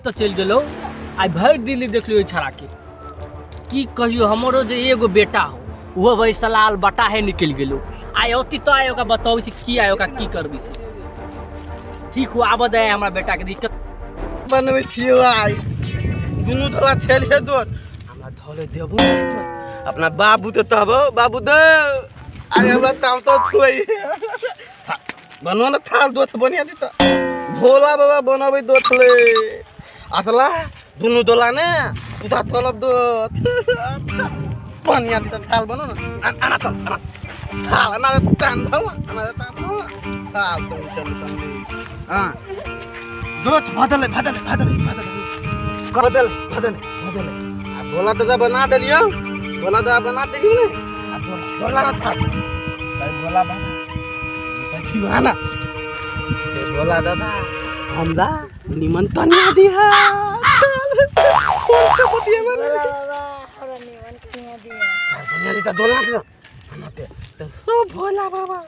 तो चल गेलो आई भर दिन देख लियो छड़ा के की कहियो हमरो जे एगो बेटा हो वो भाई सलाल बटा है निकल गेलो आई अति तो आयो का बताओ से की आयो का की करबी से ठीक हो आबद है हमरा बेटा के दिक्कत बनवे छियो आई दुनु थोड़ा छेल है दो हमरा धोले देबो अपना बाबू तो तबो बाबू दे अरे हमरा ताम तो छुई बनवा ना थाल दो बनिया दी त भोला बाबा बनावे दो थले असला दुनु दोला ने उदा तलब दो बनिया दी त थाल बनो ना आना तो थाल ना तान दो आना तान दो थाल तो हां दूध बदले बोला तो बना दियो बोला तो बना दियो ने बोला ना था बोला बना ठीक है ना बोला दादा हमरा निमंत्रण दिया बोला बाबा हमरा निमंत्रण दिया दुनिया दी तो दोला दो आनाते तो बोला बाबा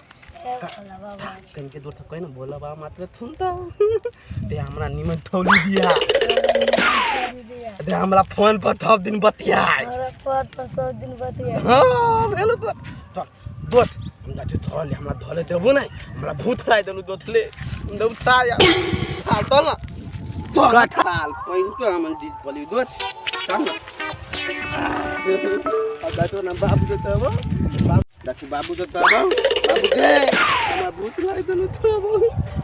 कनके दूर था कोई ना बोला बा मात्र सुनता ते हमरा निमन थौली दिया ते हमरा फोन पर सब दिन बतियाय हमरा फोन पर सब दिन बतियाय हां भेलो तो चल दोत हम जाते धोले हमरा धोले देबो नै हमरा भूत लाई देलु दोथले दउ थार या थाल तो ना तो थाल पैन के हमन दी बोली दोत चल अब तो ना बाबू तो तब दाची बाबू तो तब बाबू के हमरा भूत लाई देलु तो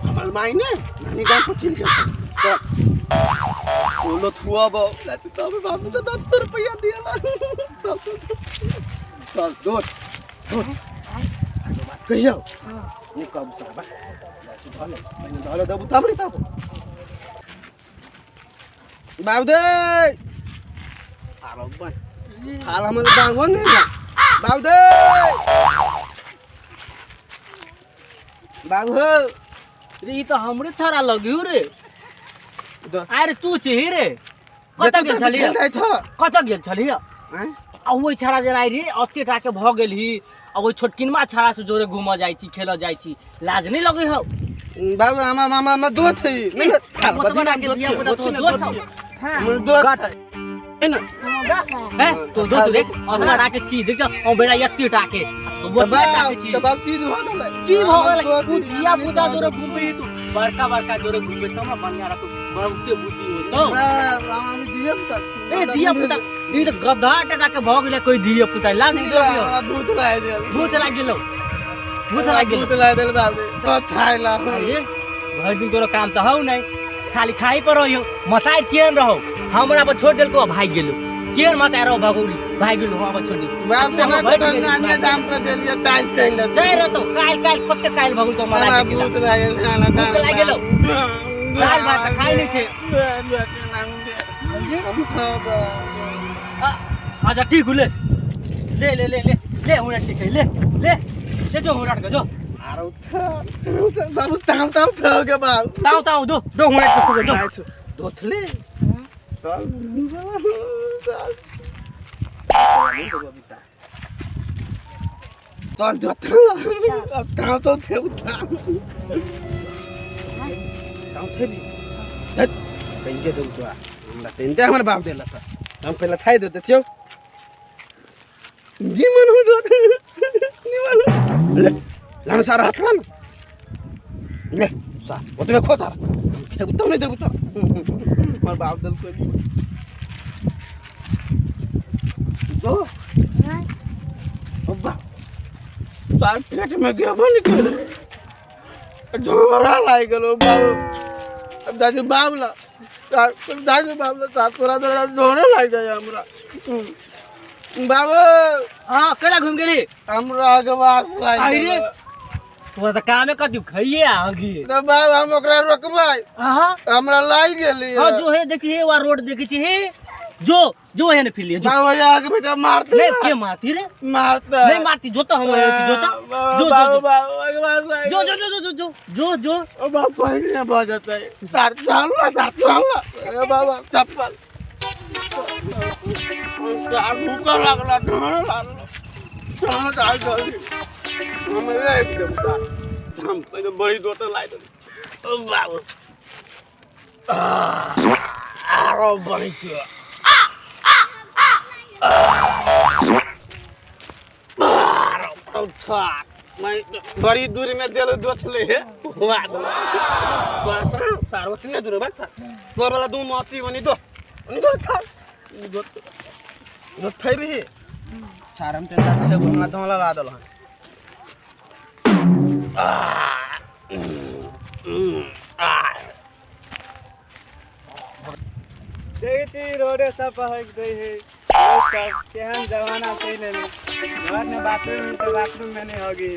हमर माई ने नानी गांव को चिल गया तो बोलो थुआ बो दाची तब बाबू तो 10 रुपया दिया चल दोत कहियो नि कब साबा दाची धले मैंने धले दबु तब रे तब बाबू दे आरो बन हाल हमर बांगो ने बाबू दे बाबू रे ई तो हमरे छड़ा लगियो रे अरे तू छी रे कत गेल छली कत गेल छली आ ओइ छड़ा जे राई रे अत्ते टाके भ गेल ही आ ओइ छोटकिनमा छड़ा से जोरे घुम जाई छी खेल जाई छी लाज नहीं लगे हो बाबू मामा दो छी नहीं खाल बदी नाम दो छी हां दो है ना है तो दोस्त रे अथवा राके ची देख ओ बेड़ा यत्ती टाके तो वो टाके ची तो बाप चीज हो गेल की हो गेल बुधिया बुदा जोरे घुमबे तू बड़का जोरे घुमबे त बढ़िया रह तू बहुते बुद्धि हो तो हम दिए पुता ए दिया पुता दी तो गधा टाके भ गेले कोई दिया पुता लाज नहीं लगियो भूत लाग गेल भूत लाग देल बाबू तो थाइला अरे भर दिन तोरो काम त हौ नै खाली खाई पर रहियो मताई केन रहो हमरा पर छोड़ देल को भाग गेलो केन मताई रहो भगौली भाग गेलो हम छोड़ दे बाप ना तो नानी दाम कर देलिए टाइल चल जाय रे तो काल कते काल भगौल तो मारा के भूत लाग गेल खाना भूत लाग गेलो काल भात खाई नै छे हम सब अच्छा ठीक ले हुरा ठीक है ले जो हुरा के जो आरो बाबू ताम थ के बाबू ताऊ दो हुरा के जो दोथले चल दोथले अब ताम तो थे ताम थे भी पेंजे दो तो हमरा पेंजे हमर बाप देला था हम पहले खाई देते थियो जी मन हो दो निमन ले लान सारा हाथ लान ले सा ओतमे खो तार खेब तो नहीं देबू तो हमर बाप दल को दो अब्बा सार पेट में गया बन के झोरा लाई गेलो बाबू अब दाजू बाबला साथ तोरा झोरा लाई जाय हमरा बाबू हां केला घूम गेली हमरा गवास लाई अरे तो त कामे कति खइए आगी तो बाबू हम ओकरा रोकबै हां हमरा लाई गेली हां जो है देखी है वा रोड देखी छी है जो है ने फिर लिए जो बाबू आगे बेटा मारते नहीं के मारती रे मारता नहीं मारती जो तो हम है जो बाबू गवास लाई जो ओ बाबू पानी में बह जाता है सार चालू ए बाबा चप्पल चार भूख लागला ढोल लागला चार डाल जल्दी हम एकदम हम पहले बड़ी दो तो लाई दो ओ बाबू मारो बनी के मारो अच्छा मैं बड़ी दूरी में देलो दोछले है हुआ दो सार्वजनिक दूर बात तोर वाला दू मोती बनी दो था दो थे भी सारम ते थे बोलना धोला ला दल देखी रोडे सब पहक दे है सब केहन जमाना पहले घर में बाथरूम में नहीं होगी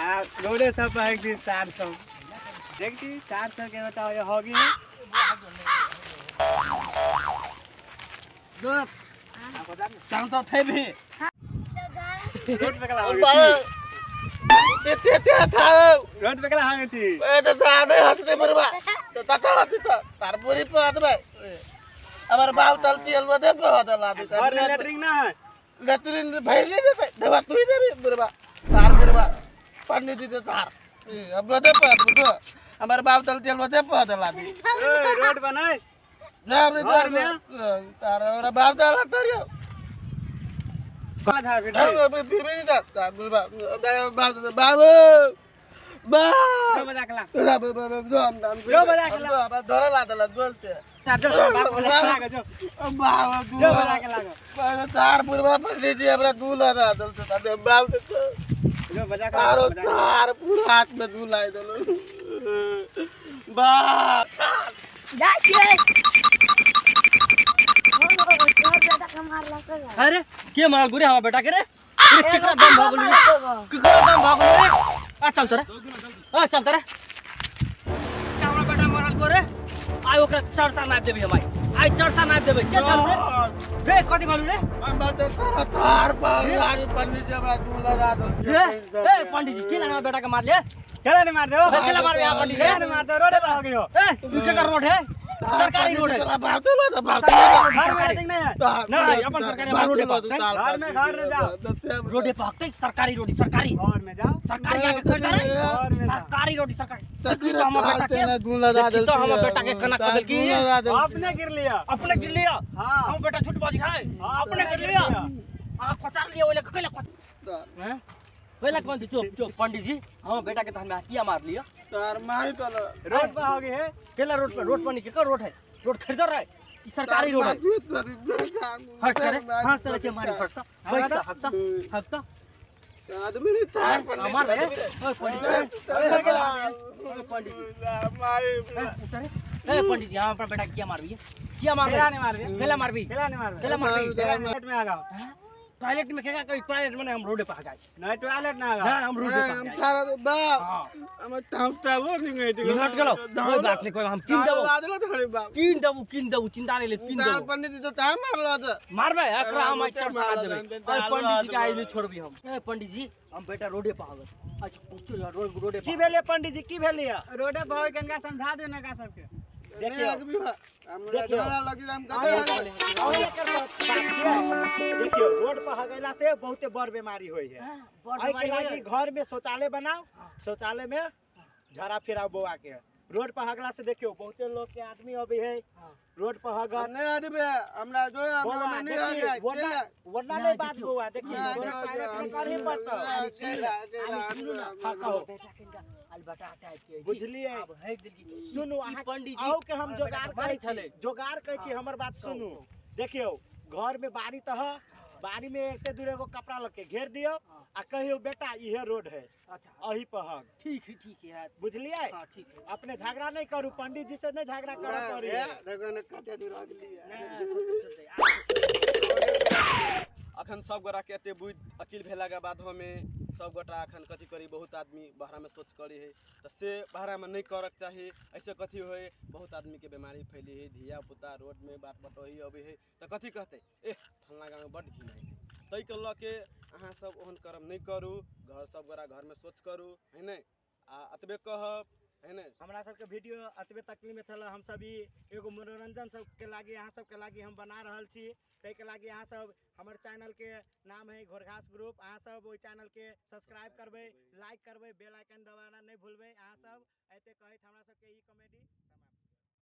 आ रोडे सब पहक दी 400 देखी 400 के बताओ ये होगी दो काम तो थे भी रोड पे कला होगी ते था रोड पे कला होगी थी ए तो सामने हंसते बरबा तो तता हंसते तारपुरी पे हाथ में अबर बाल तलती अलवा दे पे हाथ ला दे और लेटरिंग ना है लेटरिन भैर ले दे देवा तू ही दे बरबा तार बरबा पन्नी दी तार अब दे पे तो हमारे बाप तलती अलवा दे पे हाथ ला दे रोड बनाए जा रे तार और बाप तला तरियो कला था फिर नहीं था बाबू बाबू जो बजा कला जो बजा कला धरा ला दला बोलते जो बजा कला तार पूरा पर लीजिए हमरा दूल्हा दा दल से तार बाप जो बजा तारो कला तार पूरा हाथ में दूल्हा है दलो बाप अरे के मार गुरे हमारा बेटा के रे कितना दम भागलू कितना दम भागलू रे आ चल तरे आ चल तरे हमारा बेटा मारल को रे आय ओकरा चरसा नाप देबी हमाई आय चरसा नाप देबे के चल रे कथि मालू रे हम बात तार पर यार पन्नी जबरा दूल्हा दा दल ए पंडित जी के ना बेटा के मार ले केला नहीं मार दो केला मार यहां पंडित केला नहीं मार दो रोड पे हो गई हो ए तू के रोड है सरकारी रोड है बाप तो ला बाप घर में रेटिंग नहीं है नहीं अपन सरकारी रोड पे घर में जाओ रोड पे हकते सरकारी रोड सरकारी घर में जाओ सरकारी आके कर करे घर में जाओ सरकारी रोड सरकारी तकरीर तो हम बेटा के दूल्हा दा दल तो हम बेटा के कना कदल की आपने गिर लिया अपने गिर लिया हाँ। हम बेटा झूठ बाजी खाए अपने गिर लिया आ खचार लिया ओले कइला हैं पहला कौन थी चुप चुप पंडित जी हम बेटा के तहन में हथिया मार लिया तार मारी तो रोड पे हो गई है केला रोड पर निकल रोड है रोड खरीदर है ई सरकारी रोड है हट करे हां तेरे के मारी हटता बैठता हटता आदमी नहीं था हमार है ओए पंडित मारी ए पंडित जी हम अपना बेटा क्या मारबी क्या मार केला नहीं मार रही केला मारबी केला नहीं मार केला मारबी टॉयलेट में आ जाओ टॉयलेट में क्या कोई टॉयलेट में हम रोड पे आ गए नहीं टॉयलेट ना आ ना हम रोड पे आ हम गए सारा बाप हां हम टाउटा वो नहीं गए थे मिनट गलो कोई बात नहीं कोई हम किन देबो ला देला थारे बाप किन देबो चिंता नहीं ले किन तार देबो पंडित जी तो ता मारलो त मारबे एकरा हम अच्छा मार सका देबे ओए पंडित जी के आइले छोड़बी हम ए पंडित जी हम बेटा रोडे पे आ गए अच्छा पूछो यार रोडे की भेले पंडित जी की भेले रोडे पे गंगा समझा दो ना का सबके देखिए आगे हमरा घोड़ा लगी हम देखियो रोड पर हगैला से बहुते बड़ बीमारी होई है आई के लागी घर में शौचालय बनाओ शौचालय में झरा फिराओ बौआ के रोड पर हगला से देखियो बहुते लोग के आदमी अभी है रोड पर हगल नहीं आदमी हमरा जो हमरा नहीं आ गया वरना नहीं बात बौआ देखिए करही पड़ता अलबटा टाइप के बुझलिए अब है दिल की सुनु पंडित जी आओ के हम जोगाड़ कहै छी हमर बात सुनु देखियो घर में बाड़ी तह बाड़ी में एकते दूर एगो कपड़ा लग के घेर दियो आ कहियो बेटा इहे रोड है अच्छा अही पर हग ठीक है बुझलिए हां ठीक है अपने झगड़ा नहीं करू पंडित जी से नहीं झगड़ा करा करी देखो ने कते दूर आ गेली अखन सब गोरा के एते बुझ अकिल भेला के बाद हमें सब गोटा अखन कथी करी बहुत आदमी बहरा में सोच करी है तो से बहरा में नहीं करक चाहिए ऐसे कथी होए बहुत आदमी के बीमारी फैली है धिया पुता रोड में बात बटोही अभी है तो कथी कहते ए फलना गाँव में बड़ घिन है तै के ल के अहाँ सब ओहन कर्म नहीं करू घर सब गोरा घर में सोच करू है नहीं आ अतबे कहब है नहीं हमरा सबके वीडियो अतबे तकली में थला हम सब एगो मनोरंजन सब के लागी अहाँ सब के लागी हम बना रहल छी तै के लागी अहाँ सब हमर चैनल के नाम है घोरघास ग्रुप अहाँ सब ओइ चैनल के सब्सक्राइब करबै लाइक करबै बेल आइकन दबाना नहीं भूलबै अहाँ सब ऐते कहैत हमरा सबके ई कॉमेडी